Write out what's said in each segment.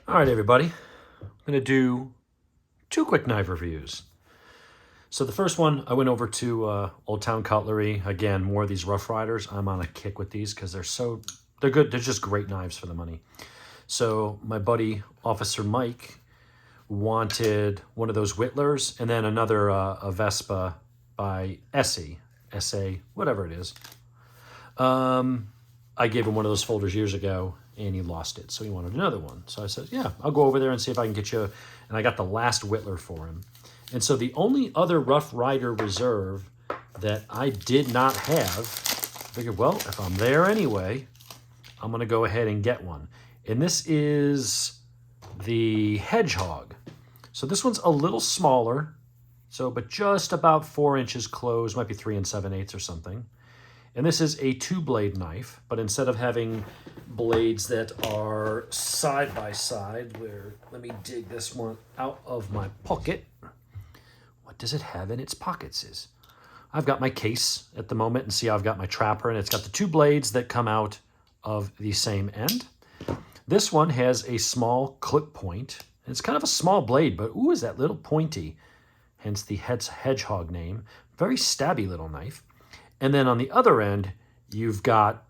All right, everybody. I'm going to do two quick knife reviews. So the first one, I went over to Old Town Cutlery. Again, more of these Rough Riders. I'm on a kick with these because they're good. They're just great knives for the money. So my buddy, Officer Mike, wanted one of those Whittlers and then another a Vespa by Essie, S-A, whatever it is. I gave him one of those folders years ago, and he lost it, so he wanted another one. So I said, yeah, I'll go over there and see if I can get you. And I got the last Whittler for him. And so the only other Rough Rider Reserve that I did not have, I figured, well, if I'm there anyway, I'm going to go ahead and get one. And this is the Hedgehog. So this one's a little smaller, but just about 4 inches closed, might be 3 7/8 or something. And this is a 2-blade knife, but instead of having blades that are side by side, let me dig this one out of my pocket. What does it have in its pockets? I've got my case at the moment, and see I've got my trapper, and it's got the 2 blades that come out of the same end. This one has a small clip point. It's kind of a small blade, but ooh, is that little pointy. Hence the Hedgehog name. Very stabby little knife. And then on the other end, you've got,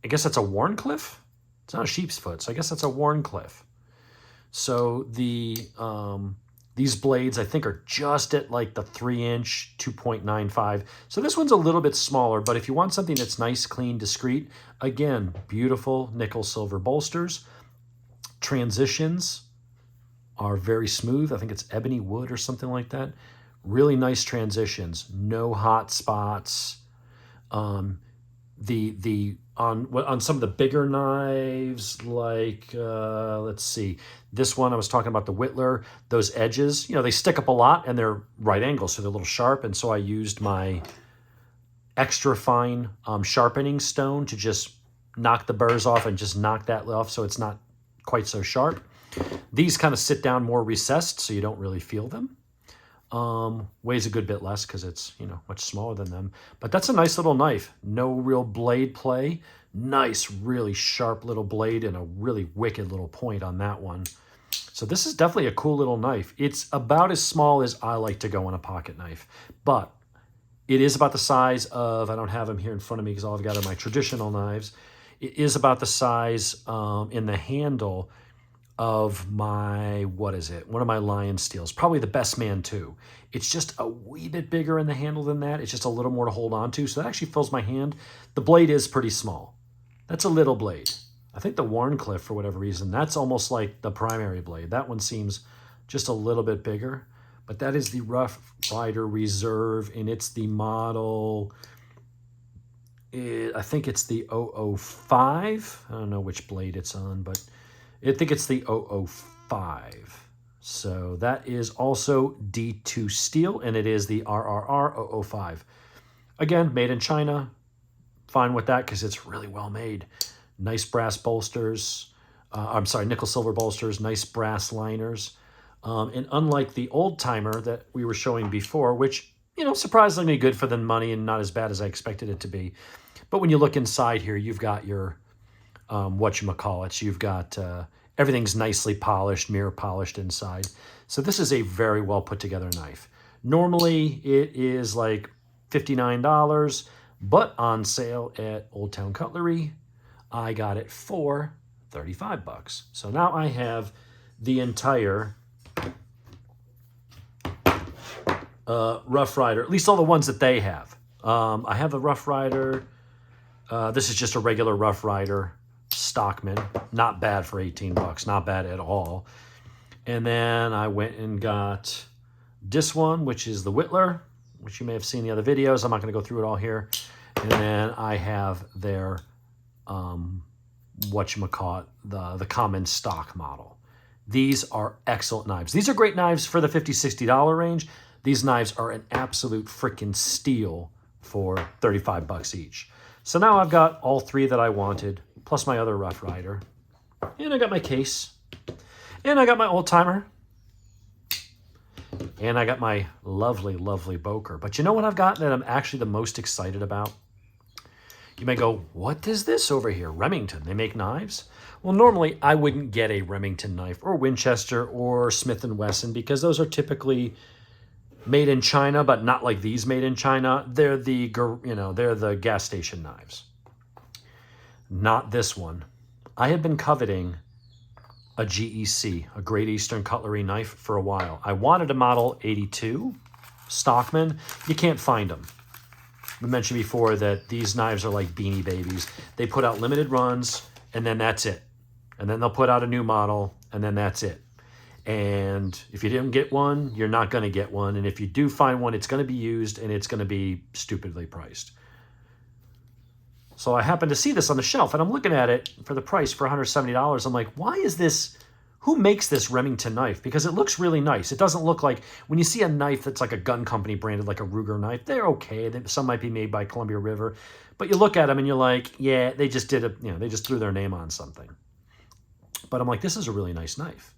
I guess that's a Wharncliffe? It's not a sheep's foot, so I guess that's a Wharncliffe. So these blades, I think, are just at like the 3-inch, 2.95. So this one's a little bit smaller, but if you want something that's nice, clean, discreet, again, beautiful nickel silver bolsters. Transitions are very smooth. I think it's ebony wood or something like that. Really nice transitions. No hot spots. On some of the bigger knives, like let's see, this one I was talking about, the Whittler, those edges, they stick up a lot and they're right angles, so they're a little sharp. And so I used my extra fine sharpening stone to just knock the burrs off and just knock that off, so it's not quite so sharp. These kind of sit down more recessed, so you don't really feel them. Weighs a good bit less because it's, much smaller than them. But that's a nice little knife. No real blade play. Nice, really sharp little blade and a really wicked little point on that one. So this is definitely a cool little knife. It's about as small as I like to go on a pocket knife. But it is about the size of, I don't have them here in front of me because all I've got are my traditional knives. It is about the size in the handle of my, one of my Lion Steels, probably the Best Man 2. It's just a wee bit bigger in the handle than that. It's just a little more to hold on to, so that actually fills my hand. The blade is pretty small. That's a little blade. I think the Wharncliffe, for whatever reason, that's almost like the primary blade. That one seems just a little bit bigger, but that is the Rough Rider Reserve, and it's the model, I think it's the 005. I don't know which blade it's on, but I think it's the 005. So that is also D2 steel, and it is the RRR 005. Again, made in China. Fine with that because it's really well made. Nice brass bolsters. Nickel silver bolsters, nice brass liners. And unlike the old timer that we were showing before, which, surprisingly good for the money and not as bad as I expected it to be. But when you look inside here, you've got your whatchamacallits. You've got everything's nicely polished, mirror polished inside. So this is a very well put together knife. Normally it is like $59, but on sale at Old Town Cutlery, I got it for $35. So now I have the entire Rough Rider, at least all the ones that they have. I have the Rough Rider. This is just a regular Rough Rider Stockman. Not bad for $18. Not bad at all. And then I went and got this one, which is the Whittler, which you may have seen in the other videos. I'm not going to go through it all here. And then I have their, the common stock model. These are excellent knives. These are great knives for the $50, $60 range. These knives are an absolute freaking steal for $35 each. So now I've got all 3 that I wanted, plus my other Rough Rider. And I got my case. And I got my old timer. And I got my lovely, lovely Boker. But you know what I've got that I'm actually the most excited about? You may go, what is this over here? Remington, they make knives? Well, normally I wouldn't get a Remington knife or Winchester or Smith & Wesson because those are typically made in China, but not like these made in China. They're the, they're the gas station knives. Not this one. I have been coveting a GEC, a Great Eastern Cutlery knife, for a while. I wanted a model 82 Stockman. You can't find them. We mentioned before that these knives are like Beanie Babies. They put out limited runs, and then that's it. And then they'll put out a new model, and then that's it. And if you didn't get one, you're not going to get one. And if you do find one, it's going to be used, and it's going to be stupidly priced. So I happened to see this on the shelf, and I'm looking at it for the price for $170. I'm like, why is this? Who makes this Remington knife? Because it looks really nice. It doesn't look like, when you see a knife that's like a gun company branded, like a Ruger knife, they're okay. Some might be made by Columbia River. But you look at them and you're like, yeah, they just did it, they just threw their name on something. But I'm like, this is a really nice knife.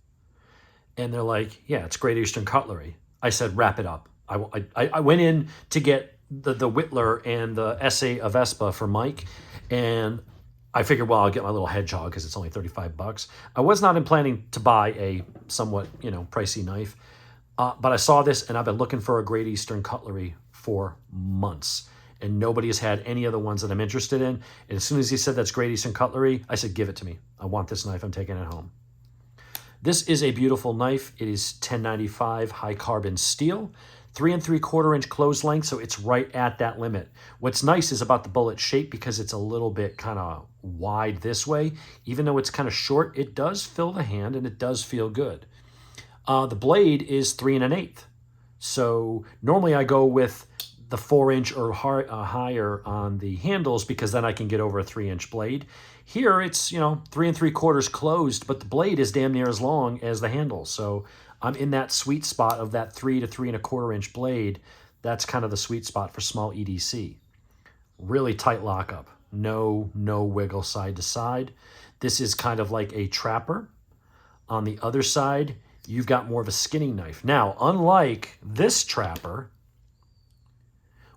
And they're like, yeah, it's Great Eastern Cutlery. I said, wrap it up. I went in to get the Whittler and the SA of Vespa for Mike, and I figured, well, I'll get my little Hedgehog because it's only $35. I was not planning to buy a somewhat, pricey knife, but I saw this, and I've been looking for a Great Eastern Cutlery for months, and nobody has had any of the ones that I'm interested in. And as soon as he said that's Great Eastern Cutlery, I said, give it to me. I want this knife. I'm taking it home. This is a beautiful knife. It is 1095 high carbon steel, 3 3/4 inch close length, so it's right at that limit. What's nice is about the bullet shape, because it's a little bit kind of wide this way. Even though it's kind of short, it does fill the hand and it does feel good. The blade is 3 1/8. So normally I go with the 4-inch or higher on the handles, because then I can get over a 3-inch blade. Here it's 3 3/4 closed, but the blade is damn near as long as the handle. So I'm in that sweet spot of that 3 to 3 1/4 inch blade. That's kind of the sweet spot for small EDC. Really tight lockup. No wiggle side to side. This is kind of like a trapper. On the other side, you've got more of a skinning knife. Now, unlike this trapper,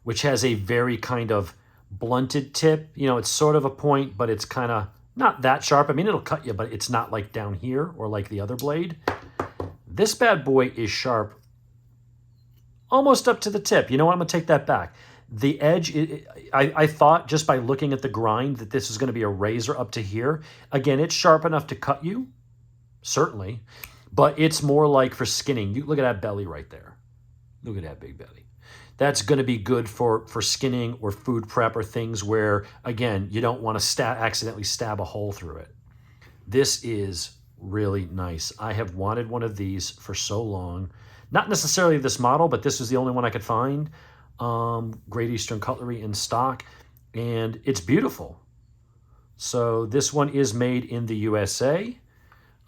which has a very kind of blunted tip, it's sort of a point, but it's kind of not that sharp. I mean, it'll cut you, but it's not like down here or like the other blade. This bad boy is sharp almost up to the tip. You know what? I'm going to take that back. The edge, I thought just by looking at the grind that this is going to be a razor up to here. Again, it's sharp enough to cut you, certainly, but it's more like for skinning. You look at that belly right there. Look at that big belly. That's going to be good for skinning or food prep or things where, again, you don't want to accidentally stab a hole through it. This is really nice. I have wanted one of these for so long. Not necessarily this model, but this was the only one I could find. Great Eastern Cutlery in stock, and it's beautiful. So this one is made in the USA.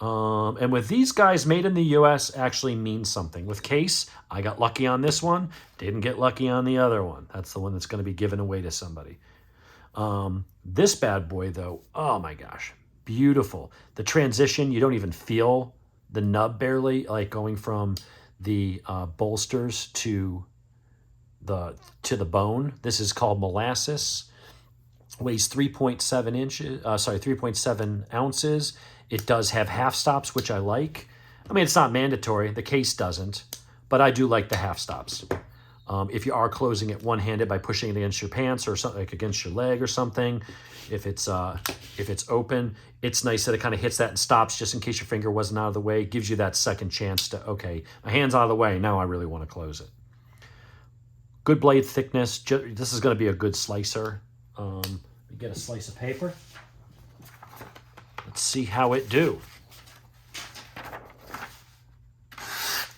And with these guys, made in the US actually means something. With Case, I got lucky on this one, didn't get lucky on the other one. That's the one that's going to be given away to somebody. This bad boy, though, oh my gosh, beautiful. The transition, you don't even feel the nub barely, like going from the bolsters to the bone. This is called molasses. Weighs 3.7 ounces. It does have half stops, which I like. I mean, it's not mandatory. The Case doesn't, but I do like the half stops. If you are closing it one-handed by pushing it against your pants or something, like against your leg or something, if it's open, it's nice that it kind of hits that and stops just in case your finger wasn't out of the way. It gives you that second chance to, okay, my hand's out of the way. Now I really want to close it. Good blade thickness. This is going to be a good slicer. Get a slice of paper. Let's see how it do.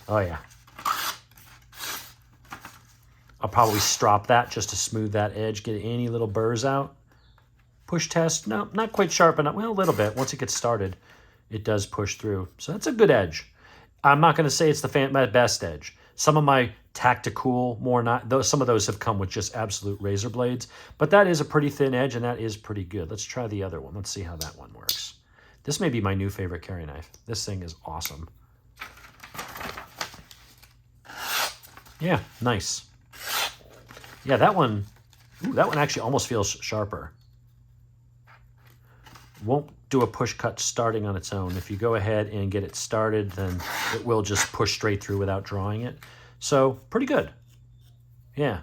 Oh yeah. I'll probably strop that just to smooth that edge, get any little burrs out. Push test, no, not quite sharp enough. Well, a little bit. Once it gets started, it does push through. So that's a good edge. I'm not going to say it's my best edge. Some of my tactical, some of those have come with just absolute razor blades, but that is a pretty thin edge and that is pretty good. Let's try the other one. Let's see how that one works. This may be my new favorite carry knife. This thing is awesome. Yeah, nice. Yeah, that one actually almost feels sharper. won't do a push cut starting on its own. If you go ahead and get it started, then it will just push straight through without drawing it. So pretty good. Yeah.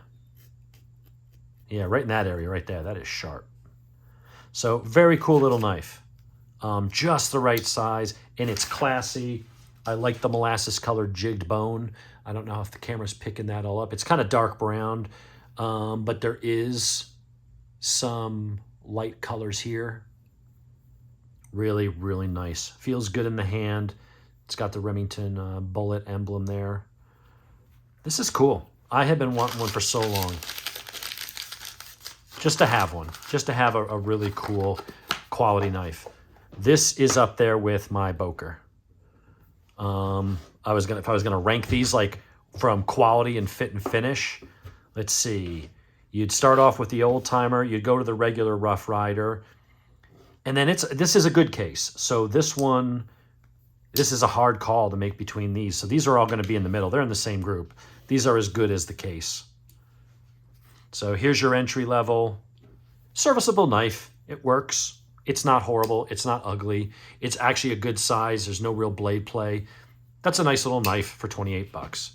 Yeah, right in that area right there. That is sharp. So very cool little knife. Just the right size, and it's classy. I like the molasses colored jigged bone. I don't know if the camera's picking that all up. It's kind of dark brown, but there is some light colors here. Really, really nice. Feels good in the hand. It's got the Remington bullet emblem there. This is cool. I have been wanting one for so long. Just to have one. Just to have a really cool quality knife. This is up there with my Boker. If I was gonna rank these like from quality and fit and finish, let's see. You'd start off with the old timer. You'd go to the regular Rough Rider, and then this is a good case. So this is a hard call to make between these. So these are all going to be in the middle. They're in the same group. These are as good as the case. So here's your entry level, serviceable knife. It works. It's not horrible. It's not ugly. It's actually a good size. There's no real blade play. That's a nice little knife for 28 bucks.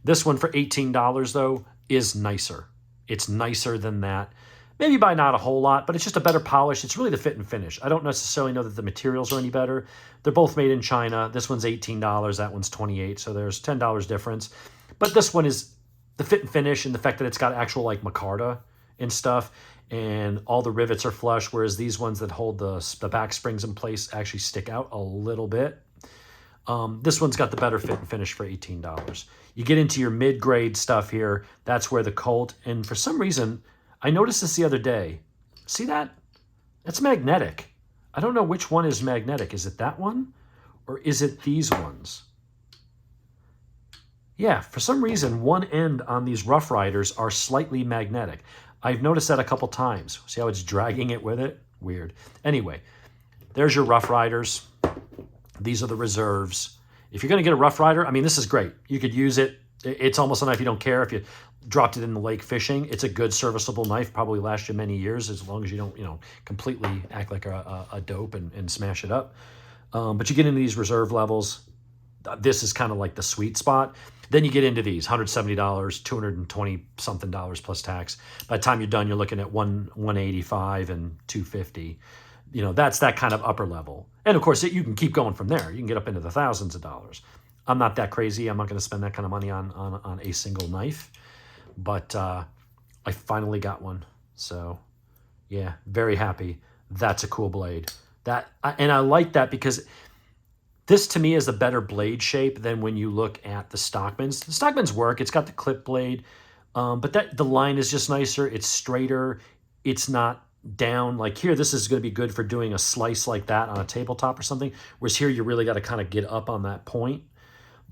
This one for $18 though is nicer. It's nicer than that. Maybe by not a whole lot, but it's just a better polish. It's really the fit and finish. I don't necessarily know that the materials are any better. They're both made in China. This one's $18. That one's $28. So there's $10 difference. But this one is the fit and finish and the fact that it's got actual like micarta and stuff, and all the rivets are flush, whereas these ones that hold the back springs in place actually stick out a little bit. This one's got the better fit and finish for $18. You get into your mid-grade stuff here. That's where the Colt, and for some reason, I noticed this the other day. See that? That's magnetic. I don't know which one is magnetic. Is it that one or is it these ones? Yeah, for some reason, one end on these Rough Riders are slightly magnetic. I've noticed that a couple times. See how it's dragging it with it? Weird. Anyway, there's your Rough Riders. These are the reserves. If you're going to get a Rough Rider, I mean, this is great. You could use it. It's almost a knife you don't care if you dropped it in the lake fishing. It's a good serviceable knife, probably lasts you many years as long as you don't, completely act like a dope and smash it up. But you get into these reserve levels. This is kind of like the sweet spot. Then you get into these $170, $220 something plus tax. By the time you're done, you're looking at $185 and $250. That's that kind of upper level. And of course, you can keep going from there. You can get up into the thousands of dollars. I'm not that crazy. I'm not going to spend that kind of money on a single knife. But I finally got one. So yeah, very happy. That's a cool blade. And I like that because this to me is a better blade shape than when you look at the Stockmans. The Stockmans work. It's got the clip blade, but the line is just nicer. It's straighter. It's not down. Like here, this is going to be good for doing a slice like that on a tabletop or something, whereas here you really got to kind of get up on that point.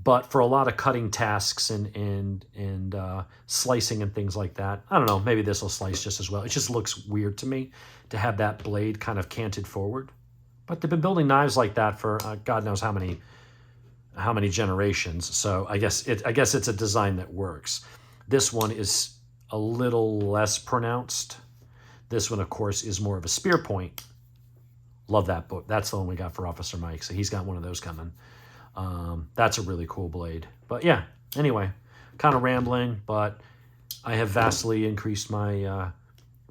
But for a lot of cutting tasks and slicing and things like that, I don't know, maybe this will slice just as well. It just looks weird to me to have that blade kind of canted forward. But they've been building knives like that for God knows how many generations. So I guess it's a design that works. This one is a little less pronounced. This one, of course, is more of a spear point. Love that book. That's the one we got for Officer Mike. So he's got one of those coming. That's a really cool blade. But yeah, anyway, kind of rambling, but I have vastly increased my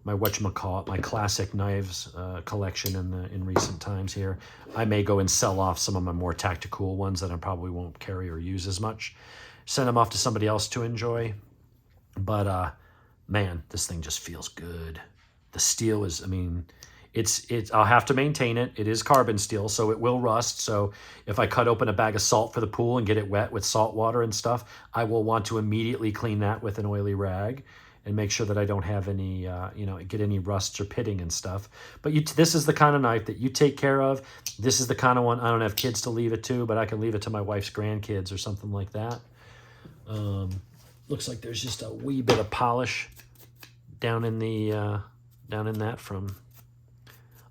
my classic knives collection in recent times here. I may go and sell off some of my more tactical ones that I probably won't carry or use as much. Send them off to somebody else to enjoy. But man, this thing just feels good. The steel is, it's I'll have to maintain it. It is carbon steel, so it will rust. So if I cut open a bag of salt for the pool and get it wet with salt water and stuff, I will want to immediately clean that with an oily rag and make sure that I don't have any, get any rusts or pitting and stuff. But this is the kind of knife that you take care of. This is the kind of one, I don't have kids to leave it to, but I can leave it to my wife's grandkids or something like that. Looks like there's just a wee bit of polish down in that from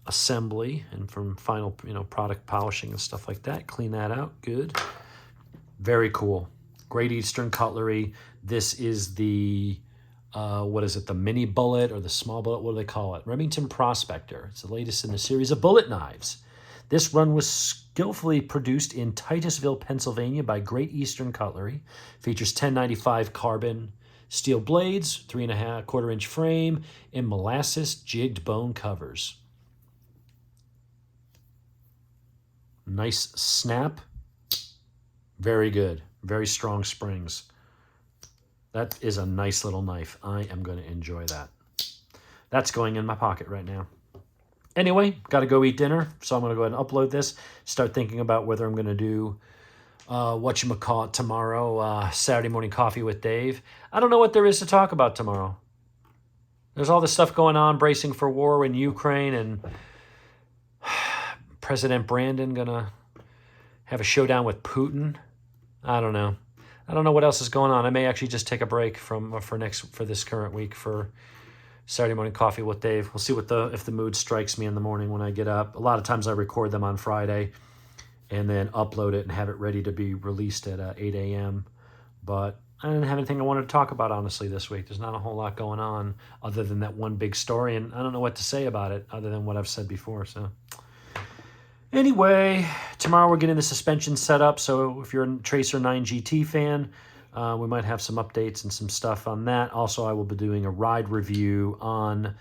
assembly and from final, product polishing and stuff like that. Clean that out. Good. Very cool. Great Eastern Cutlery. This is the what is it, the mini bullet or the small bullet? What do they call it? Remington Prospector. It's the latest in the series of bullet knives. This run was skillfully produced in Titusville, Pennsylvania by Great Eastern Cutlery. Features 1095 carbon steel blades, 3.25 inch frame, and molasses jigged bone covers. Nice snap. Very good. Very strong springs. That is a nice little knife. I am going to enjoy that. That's going in my pocket right now. Anyway, got to go eat dinner, so I'm going to go ahead and upload this. Start thinking about whether I'm going to do whatchamacallit tomorrow, Saturday morning coffee with Dave. I don't know what there is to talk about tomorrow. There's all this stuff going on, bracing for war in Ukraine, and President Brandon going to have a showdown with Putin. I don't know. I don't know what else is going on. I may actually just take a break for this current week for Saturday morning coffee with Dave. We'll see if the mood strikes me in the morning when I get up. A lot of times I record them on Friday and then upload it and have it ready to be released at 8 a.m. But I didn't have anything I wanted to talk about, honestly, this week. There's not a whole lot going on other than that one big story, and I don't know what to say about it other than what I've said before. So anyway, tomorrow we're getting the suspension set up, so if you're a Tracer 9 GT fan, we might have some updates and some stuff on that. Also, I will be doing a ride review on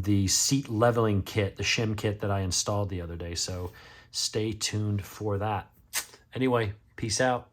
the seat leveling kit, the shim kit that I installed the other day, so stay tuned for that. Anyway, peace out.